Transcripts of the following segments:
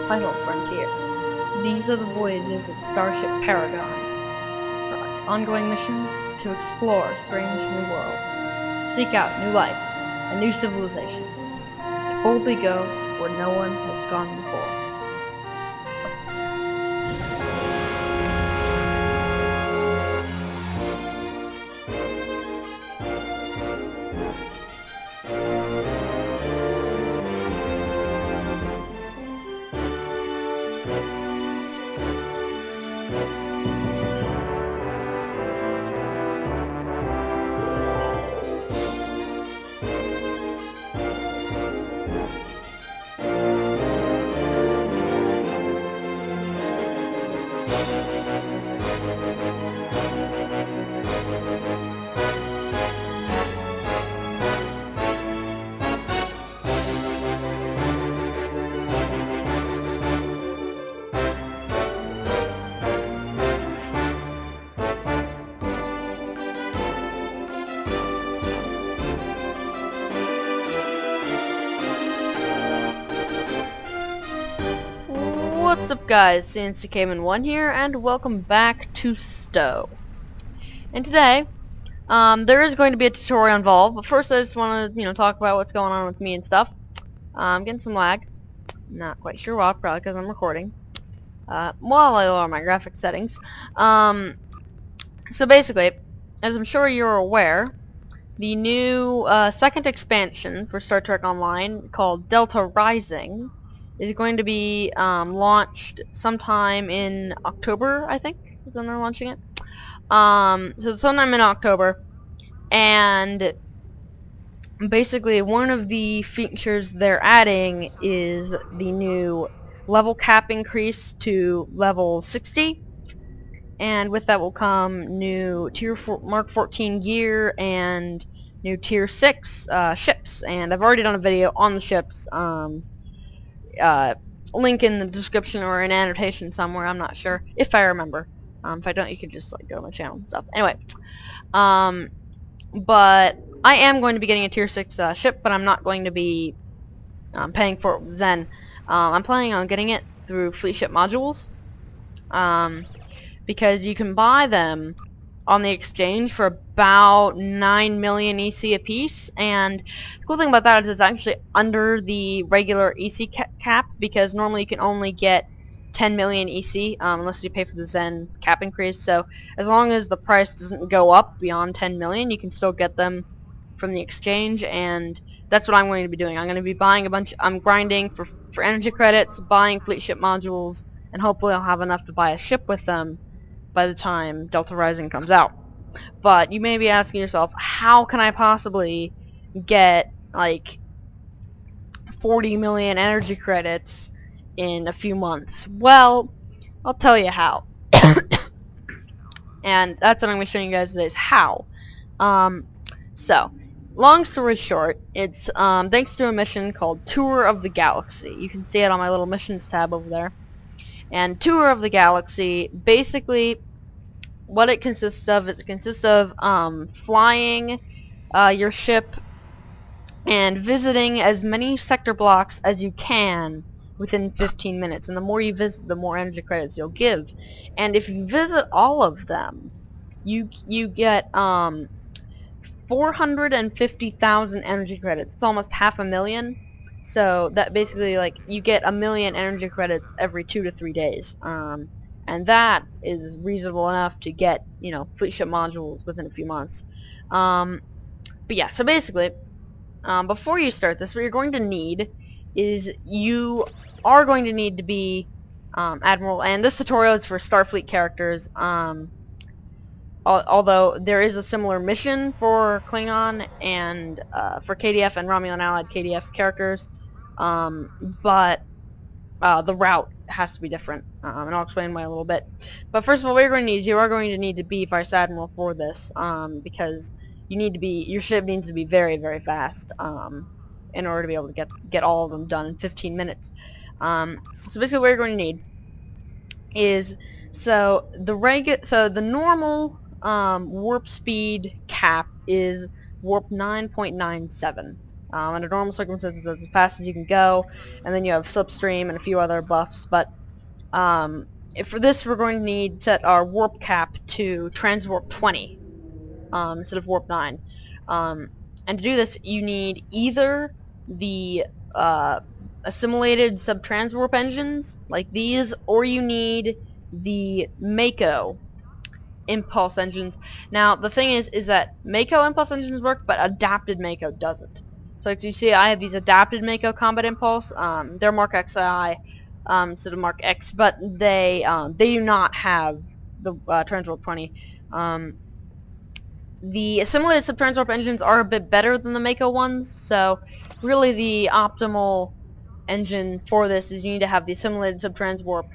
Final Frontier. These are the voyages of Starship Paragon, our ongoing mission to explore strange new worlds, seek out new life and new civilizations, to boldly go where no one has gone before. What's up guys, CNCKman1 here, and welcome back to STO. And today, there is going to be a tutorial involved, but first I just want to, talk about what's going on with me and stuff. I'm getting some lag. Not quite sure why, probably because I'm recording. While I lower my graphic settings. So basically, as I'm sure you're aware, the new second expansion for Star Trek Online, called Delta Rising, is going to be launched sometime in October, I think, is when they're launching it. So sometime in October, and basically one of the features they're adding is the new level cap increase to level 60, and with that will come new Mark 14 gear and new Tier 6 ships, and I've already done a video on the ships. Link in the description or an annotation somewhere, I'm not sure, if I remember. If I don't, you can just go to my channel and stuff. Anyway, but I am going to be getting a Tier 6 ship, but I'm not going to be paying for it with Zen. I'm planning on getting it through Fleet Ship Modules, because you can buy them on the exchange for about 9 million EC a piece, and the cool thing about that is it's actually under the regular EC cap, because normally you can only get 10 million EC unless you pay for the Zen cap increase. So as long as the price doesn't go up beyond 10 million, you can still get them from the exchange, and that's what I'm going to be doing. I'm going to be buying I'm grinding for energy credits, buying Fleet Ship Modules, and hopefully I'll have enough to buy a ship with them by the time Delta Rising comes out. But you may be asking yourself, how can I possibly get like 40 million energy credits in a few months? Well, I'll tell you how. And that's what I'm going to show you guys today, is how. So, long story short, it's thanks to a mission called Tour of the Galaxy. You can see it on my little missions tab over there. And Tour of the Galaxy, basically what it consists of is flying your ship and visiting as many sector blocks as you can within 15 minutes. And the more you visit, the more energy credits you'll give. And if you visit all of them, you get 450,000 energy credits. It's almost 500,000. So that basically, like, you get 1 million energy credits every 2 to 3 days. And that is reasonable enough to get, Fleet Ship Modules within a few months. But yeah, so basically, before you start this, what you're going to need is you are going to need to be Admiral, and this tutorial is for Starfleet characters, although there is a similar mission for Klingon and for KDF and Romulan Allied KDF characters, but the route has to be different, and I'll explain why a little bit. But first of all, what you're going to need is you are going to need to be Vice Admiral for this, because your ship needs to be very, very fast in order to be able to get all of them done in 15 minutes. So basically, what you're going to need is the normal warp speed cap is warp 9.97. Under normal circumstances, that's as fast as you can go, and then you have slipstream and a few other buffs, but for this we're going to need to set our warp cap to transwarp 20 instead of warp 9. And to do this, you need either the assimilated subtranswarp engines, like these, or you need the Mako impulse engines. Now, the thing is that Mako impulse engines work, but adapted Mako doesn't. So as you see, I have these adapted Mako combat impulse. They're Mark XI instead of Mark X, but they do not have the Transwarp 20. The assimilated subtranswarp engines are a bit better than the Mako ones, so really the optimal engine for this is you need to have the assimilated subtranswarp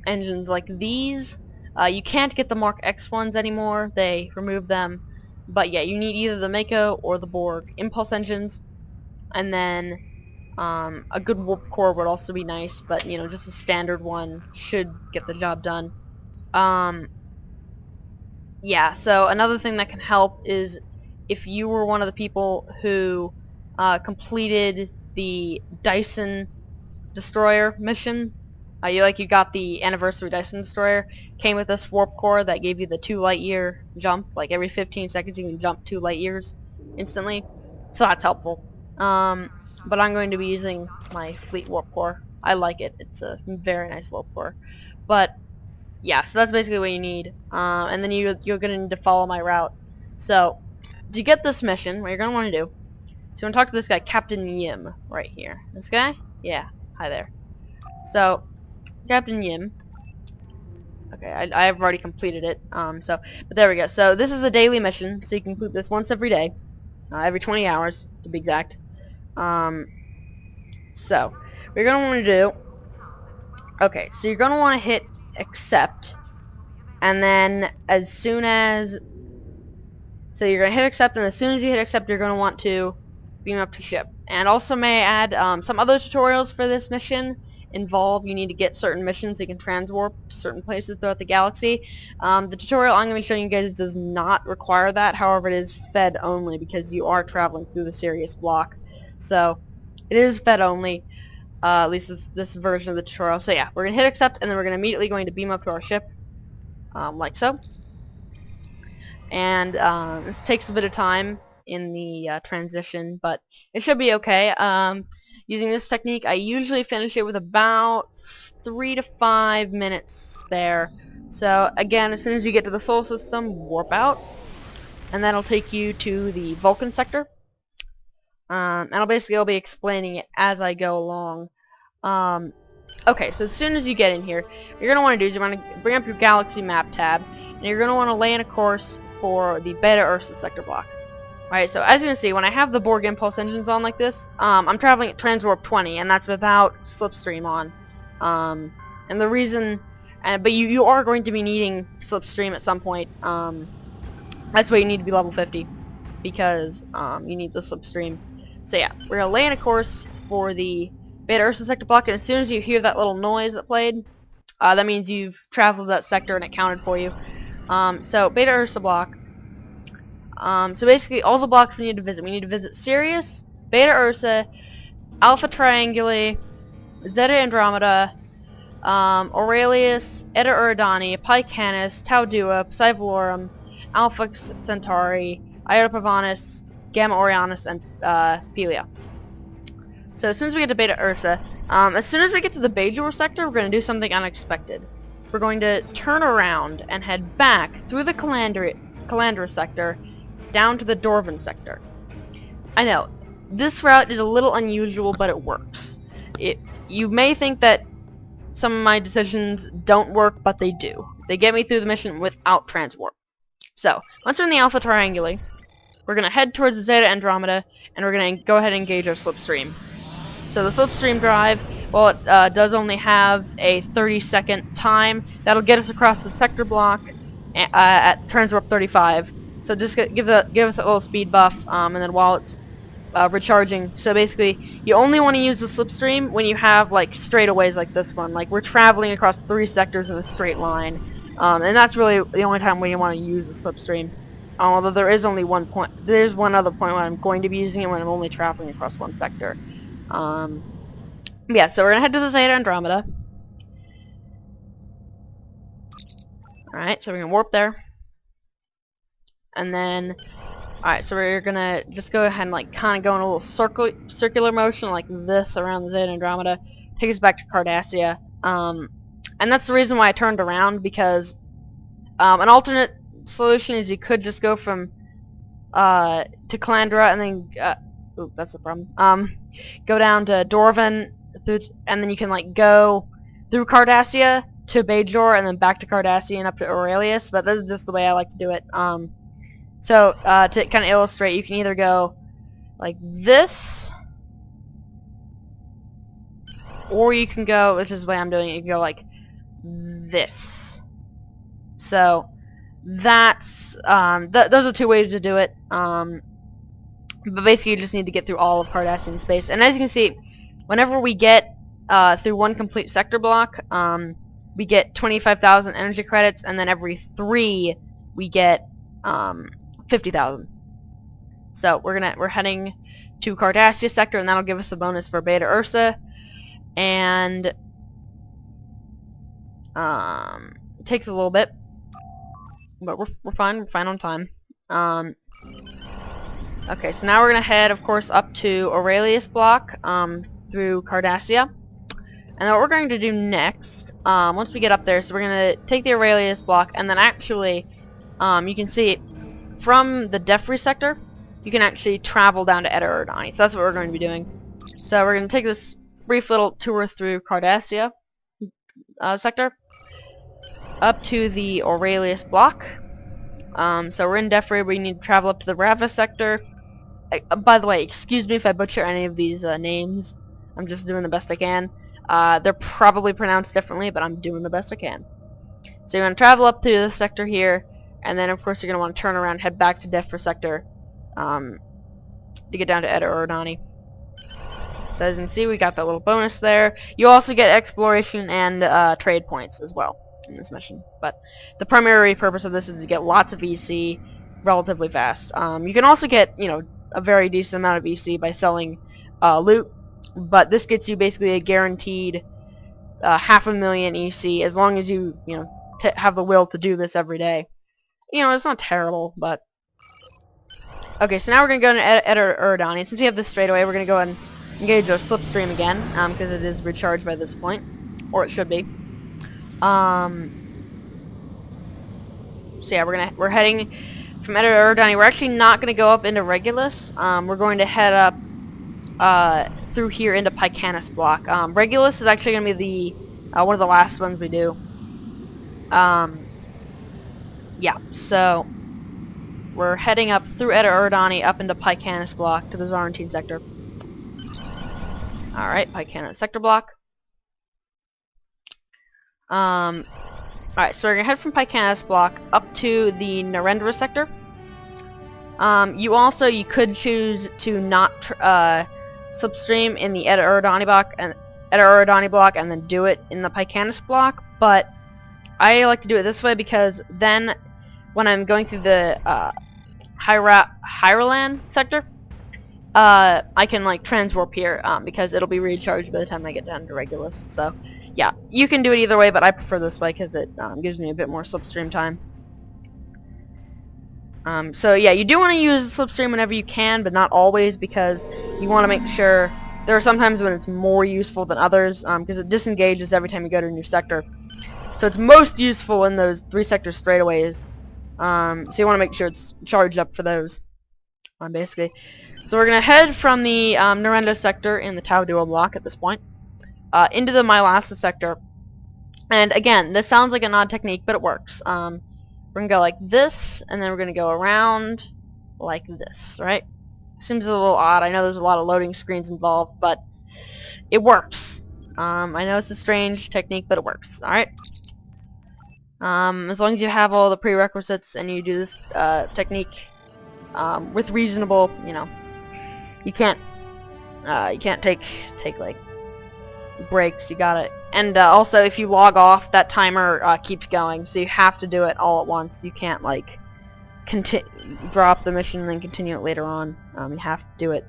engines like these. You can't get the Mark X ones anymore, they removed them, but yeah, you need either the Mako or the Borg impulse engines, and then a good warp core would also be nice, but you know, just a standard one should get the job done. Yeah, so another thing that can help is if you were one of the people who completed the Dyson Destroyer mission, you got the Anniversary Dyson Destroyer, came with this warp core that gave you the 2 light year jump, like every 15 seconds you can jump 2 light years instantly, so that's helpful. But I'm going to be using my Fleet warp core. I like it, it's a very nice warp core. But yeah, so that's basically what you need, and then you're going to need to follow my route. So, to get this mission, what you're going to want to do, so you want to talk to this guy, Captain Yim, right here. This guy? Yeah, hi there. So, Captain Yim, okay, I've already completed it, but there we go. So, this is a daily mission, so you can complete this once every day, every 20 hours, to be exact. So, what you're going to want to do, okay, so you're going to want to hit accept, and then as soon as, so you're going to hit accept, and as soon as you hit accept, you're going to want to beam up to ship. And also may I add, some other tutorials for this mission involve you need to get certain missions so you can transwarp certain places throughout the galaxy. The tutorial I'm going to be showing you guys does not require that, however it is fed only because you are traveling through the Sirius block. So, it is fed only. At least this version of the tutorial. So yeah, we're going to hit accept, and then we're going to immediately going to beam up to our ship, like so. And this takes a bit of time in the transition, but it should be okay. Using this technique, I usually finish it with about 3 to 5 minutes spare. So again, as soon as you get to the Solar System, warp out, and that'll take you to the Vulcan sector. And I'll be explaining it as I go along. Okay, so as soon as you get in here, what you're going to want to do is you want to bring up your Galaxy Map tab, and you're going to want to lay in a course for the Beta Ursa sector block. Alright, so as you can see, when I have the Borg impulse engines on like this, I'm traveling at transwarp 20, and that's without slipstream on. And the reason, but you are going to be needing slipstream at some point. That's why you need to be level 50, because you need the slipstream. So yeah, we're going to lay in a course for the Beta Ursa sector block, and as soon as you hear that little noise that played, that means you've traveled that sector and it counted for you. So Beta Ursa block. So basically all the blocks we need to visit. We need to visit Sirius, Beta Ursa, Alpha Trianguli, Zeta Andromeda, Aurelius, Eta Eridani, Pi Canis, Tau Dua, Psi Valorum, Alpha Centauri, Iota Pavonis, Gamma Orionis, and Philia. So as soon as we get to Beta Ursa, as soon as we get to the Bajor sector, we're going to do something unexpected. We're going to turn around and head back through the Calandra sector down to the Dorvan sector. I know, this route is a little unusual, but it works. You may think that some of my decisions don't work, but they do. They get me through the mission without transwarp. So, once we're in the Alpha Trianguli, we're going to head towards the Zeta Andromeda, and we're going to go ahead and engage our slipstream. So the slipstream drive, well, it does only have a 30-second time. That'll get us across the sector block at transwarp 35. So just give us a little speed buff, and then while it's recharging. So basically, you only want to use the slipstream when you have like straightaways like this one. Like we're traveling across 3 sectors in a straight line, and that's really the only time when you want to use the slipstream. Although there is only one point. There's one other point where I'm going to be using it when I'm only traveling across one sector. Yeah, so we're gonna head to the Zeta Andromeda. Alright, so we're gonna warp there. And then, alright, so we're gonna just go ahead and like kind of go in a little circular motion like this around the Zeta Andromeda. Take us back to Cardassia. And that's the reason why I turned around, because an alternate solution is you could just go from to Calandra and then ooh, that's the problem. Go down to Dorvan, and then you can like go through Cardassia to Bajor and then back to Cardassia and up to Aurelius. But this is just the way I like to do it. So to kind of illustrate, you can either go like this, or you can go, which is the way I'm doing it, you can go like this. So that's those are two ways to do it. But basically you just need to get through all of Cardassian space. And as you can see, whenever we get through one complete sector block, we get 25,000 energy credits, and then every 3 we get 50,000. So we're heading to Cardassia sector, and that'll give us a bonus for Beta Ursa. And it takes a little bit, but we're fine. We're fine on time. Okay, so now we're gonna head, of course, up to Aurelius block through Cardassia. And what we're going to do next, once we get up there, so we're gonna take the Aurelius block, and then actually, you can see from the Defri sector, you can actually travel down to Eta Erdani. So that's what we're going to be doing. So we're gonna take this brief little tour through Cardassia sector up to the Aurelius block. So we're in Defri. We need to travel up to the Rava sector. By the way, excuse me if I butcher any of these names. I'm just doing the best I can. They're probably pronounced differently, but I'm doing the best I can. So you're going to travel up to this sector here, and then of course you're going to want to turn around, head back to Defri sector to get down to Eta Erdani. So as you can see, we got that little bonus there. You also get exploration and trade points as well in this mission. But the primary purpose of this is to get lots of EC relatively fast. You can also get, you know, a very decent amount of EC by selling loot, but this gets you basically a guaranteed 500,000 EC as long as you have the will to do this every day. You know, it's not terrible, but okay. So now we're gonna go to Eta Erdani. Since we have this straightaway, we're gonna go and engage our slipstream again, because it is recharged by this point, or it should be. So yeah, we're heading from Eta Erdani. We're actually not going to go up into Regulus. We're going to head up through here into Pycanus block. Regulus is actually going to be the one of the last ones we do. Yeah, so we're heading up through Eta Erdani up into Pycanus block to the Zarantine sector. Alright, Pycanus sector block. Alright, so we're gonna head from Pycanus block up to the Narendra sector. You could choose to not substream in the Eta Erdani block and then do it in the Pycanus block, but I like to do it this way because then when I'm going through the Hyralan sector, I can like transwarp here because it'll be recharged by the time I get down to Regulus. So yeah, you can do it either way, but I prefer this way because it gives me a bit more slipstream time. So yeah, you do want to use slipstream whenever you can, but not always, because you want to make sure. There are some times when it's more useful than others, because it disengages every time you go to a new sector. So it's most useful in those 3 sector straightaways. So you want to make sure it's charged up for those, basically. So we're going to head from the Narendra sector in the Tau Duo block at this point, into the Mylasa sector. And again, this sounds like an odd technique, but it works. We're going to go like this, and then we're going to go around like this, right? Seems a little odd. I know there's a lot of loading screens involved, but it works. I know it's a strange technique, but it works. Alright? As long as you have all the prerequisites and you do this technique with reasonable, you can't take like breaks. You gotta, and also if you log off, that timer keeps going, so you have to do it all at once. You can't like drop the mission and then continue it later on. You have to do it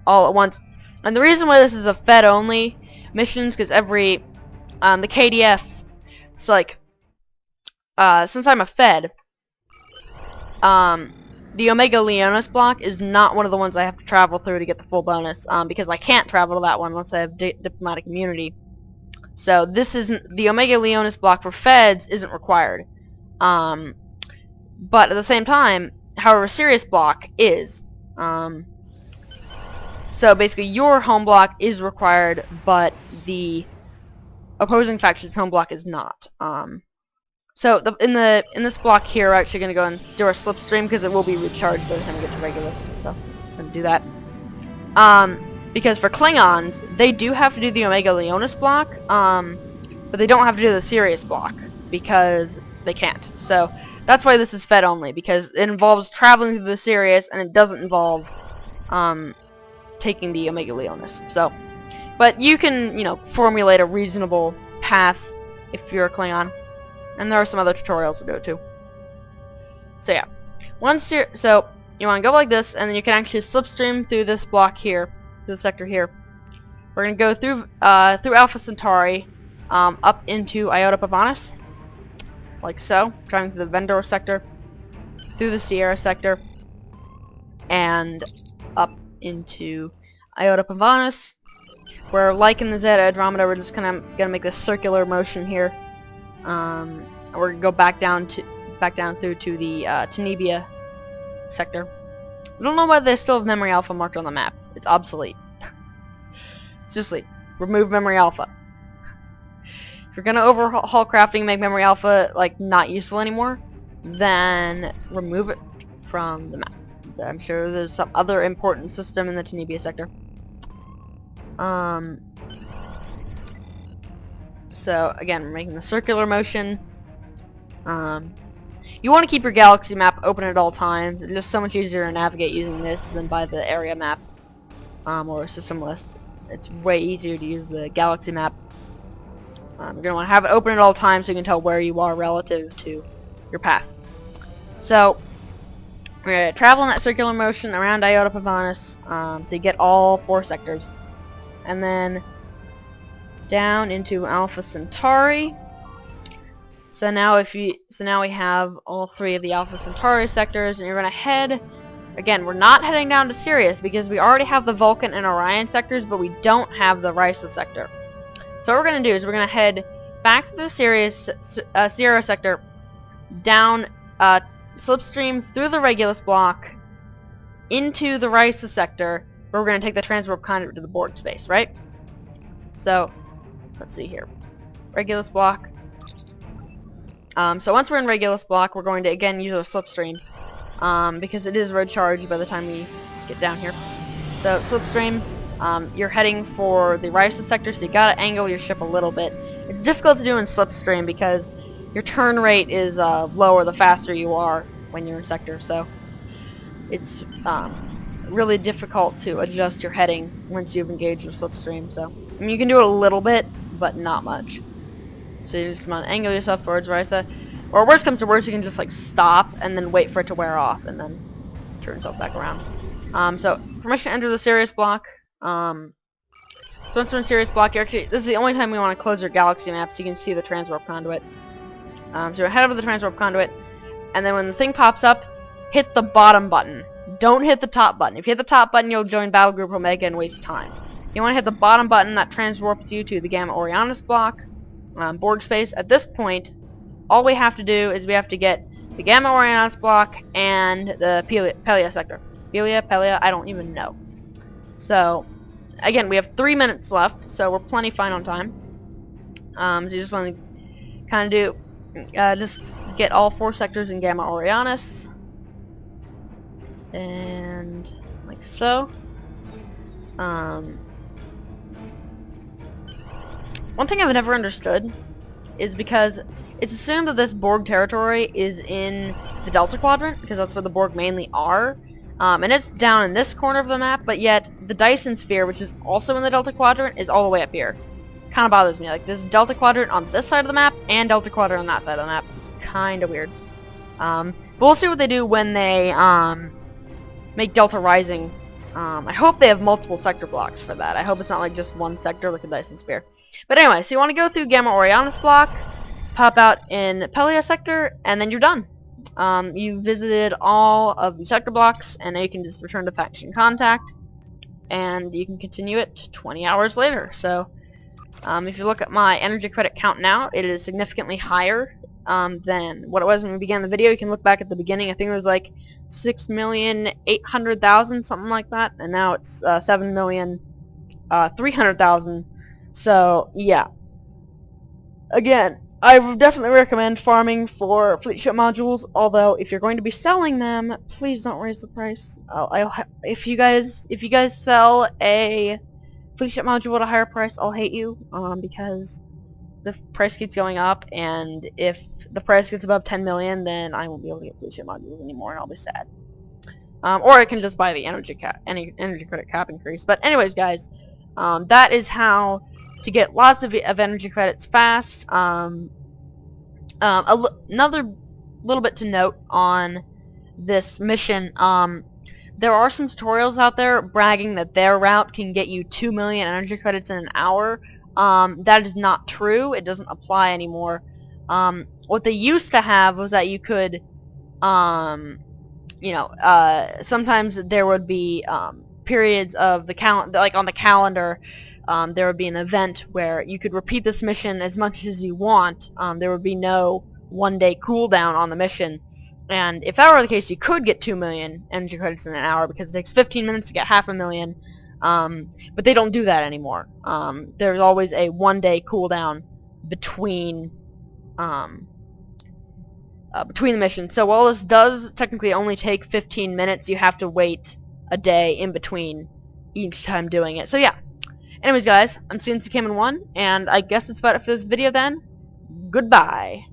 all at once. And the reason why this is a Fed only missions, because every the KDF, it's like since I'm a Fed, the Omega Leonis block is not one of the ones I have to travel through to get the full bonus, because I can't travel to that one unless I have diplomatic immunity. So this isn't, the Omega Leonis block for Feds isn't required. But at the same time, however, Sirius block is. So basically your home block is required, but the opposing faction's home block is not. So in this block here, we're actually going to go and do our slipstream because it will be recharged by the time we get to Regulus. So I'm just going to do that. Because for Klingons, they do have to do the Omega Leonis block, but they don't have to do the Sirius block because they can't. So that's why this is Fed only, because it involves traveling through the Sirius and it doesn't involve taking the Omega Leonis. So, but you can, you know, formulate a reasonable path if you're a Klingon. And there are some other tutorials to do it too. So yeah, so you want to go like this, and then you can actually slipstream through this block here, through the sector here. We're gonna go through through Alpha Centauri, up into Iota Pavonis, like so, driving through the Vendor sector, through the Sierra sector, and up into Iota Pavonis, where, like in the Zeta Andromeda, we're just kind of gonna make this circular motion here. We're gonna go back down through to the Tenebia sector. I don't know why they still have Memory Alpha marked on the map. It's obsolete. Seriously, remove Memory Alpha. If you're gonna overhaul crafting, make Memory Alpha like not useful anymore, then remove it from the map. I'm sure there's some other important system in the Tenebia sector. So again, we're making the circular motion. You want to keep your galaxy map open at all times. It's just so much easier to navigate using this than by the area map or system list. It's way easier to use the galaxy map. You're going to want to have it open at all times so you can tell where you are relative to your path. So we're going to travel in that circular motion around Iota Pavonis, so you get all 4 sectors. And then down into Alpha Centauri. So now we have all 3 of the Alpha Centauri sectors, and you're gonna head, again, we're not heading down to Sirius because we already have the Vulcan and Orion sectors, but we don't have the Risa sector. So what we're gonna do is we're gonna head back to the Sierra sector, down slipstream through the Regulus block into the Risa sector, where we're gonna take the transwarp conduit to the Borg space, right? So let's see here. Regulus block. So once we're in Regulus block, we're going to again use a slipstream, because it is recharged by the time we get down here. So slipstream, you're heading for the Risa sector, so you gotta angle your ship a little bit. It's difficult to do in slipstream because your turn rate is lower the faster you are when you're in sector, so it's really difficult to adjust your heading once you've engaged your slipstream. So I mean, you can do it a little bit, but not much. So you just want to angle yourself towards Risa, or worst comes to worst, you can just like stop and then wait for it to wear off, and then turn yourself back around. So permission to enter the Sirius block. So once we're in Sirius block, you're actually, this is the only time we want to close your galaxy map so you can see the transwarp conduit. So you're head over the transwarp conduit, and then when the thing pops up, hit the bottom button. Don't hit the top button. If you hit the top button, you'll join Battle Group Omega and waste time. You want to hit the bottom button that transwarps you to the Gamma Orionis block, Borg space. At this point, all we have to do is we have to get the Gamma Orionis block and the Pelia sector. Pelia, I don't even know. So, again, we have 3 minutes left, so we're plenty fine on time. So you just want to kind of do, just get all 4 sectors in Gamma Orionis. And like so. One thing I've never understood is because it's assumed that this Borg territory is in the Delta Quadrant, because that's where the Borg mainly are. And it's down in this corner of the map, but yet the Dyson Sphere, which is also in the Delta Quadrant, is all the way up here. Kind of bothers me. Like, there's Delta Quadrant on this side of the map, and Delta Quadrant on that side of the map. It's kind of weird. But we'll see what they do when they make Delta Rising. I hope they have multiple sector blocks for that. I hope it's not like just one sector like a Dyson Spear. But anyway, so you want to go through Gamma Orionis block, pop out in Pelia sector, and then you're done. You visited all of the sector blocks, and now you can just return to faction contact, and you can continue it 20 hours later. So, if you look at my energy credit count now, it is significantly higher than what it was when we began the video. You can look back at the beginning. I think it was like 6,800,000, something like that, and now it's 7,300,000. So yeah. Again, I would definitely recommend farming for fleet ship modules. Although, if you're going to be selling them, please don't raise the price. If you guys sell a fleet ship module at a higher price, I'll hate you. Because the price keeps going up, and if the price gets above 10 million, then I won't be able to get fleet ship modules anymore, and I'll be sad. Or I can just buy the energy credit cap increase. But anyways, guys, that is how to get lots of energy credits fast. Another little bit to note on this mission, there are some tutorials out there bragging that their route can get you 2 million energy credits in an hour. That is not true. It doesn't apply anymore. What they used to have was that you could, sometimes there would be periods of the like on the calendar, there would be an event where you could repeat this mission as much as you want. There would be no one-day cooldown on the mission. And if that were the case, you could get 2 million energy credits in an hour, because it takes 15 minutes to get 500,000. But they don't do that anymore. There's always a one-day cooldown between the missions. So while this does technically only take 15 minutes, you have to wait a day in between each time doing it. So yeah. Anyways, guys, I'm CNC Cayman 1, and I guess that's about it for this video then. Goodbye.